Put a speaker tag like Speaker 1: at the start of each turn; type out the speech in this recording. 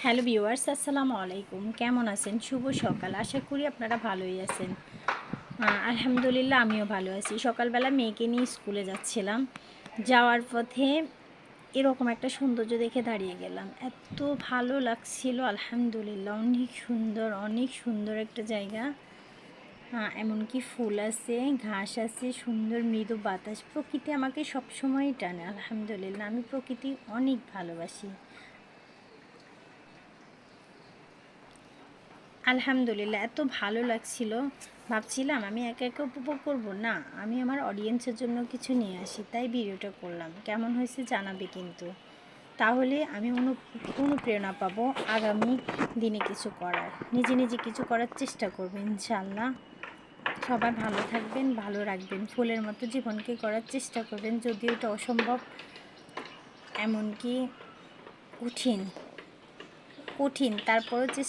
Speaker 1: Hello viewers, আসসালামু আলাইকুম। কেমন আছেন? শুভ সকাল। আশা করি আপনারা ভালোই আছেন। আলহামদুলিল্লাহ আমিও ভালো আছি। সকালবেলা মেয়েকে নিয়ে স্কুলে যাচ্ছিলাম। যাওয়ার পথে এরকম একটা সৌন্দর্য দেখে দাঁড়িয়ে গেলাম। এত ভালো লাগছিল, আলহামদুলিল্লাহ। অনেক সুন্দর একটা জায়গা। এমনকি ফুল আছে, ঘাস আছে, সুন্দর মৃদু বাতাস। প্রকৃতি আমাকে সবসময়ই টানে, আলহামদুলিল্লাহ। আমি প্রকৃতি অনেক ভালোবাসি। আলহামদুলিল্লাহ এত ভালো লাগছিল। ভাবছিলাম আমি একা একা উপভোগ করব না, আমি আমার অডিয়েন্সের জন্য কিছু নিয়ে আসি, তাই ভিডিওটা করলাম। কেমন হয়েছে জানাবে কিন্তু, তাহলে আমি অনুপ্রেরণা পাবো আগামী দিনে কিছু করার। নিজে নিজে কিছু করার চেষ্টা করবেন ইনশাআল্লাহ। সবাই ভালো থাকবেন, ভালো রাখবেন, ফুলের মতো জীবনকে করার চেষ্টা করবেন। যদিও এটা অসম্ভব, এমনকি কঠিন কঠিন, তারপরও চেষ্টা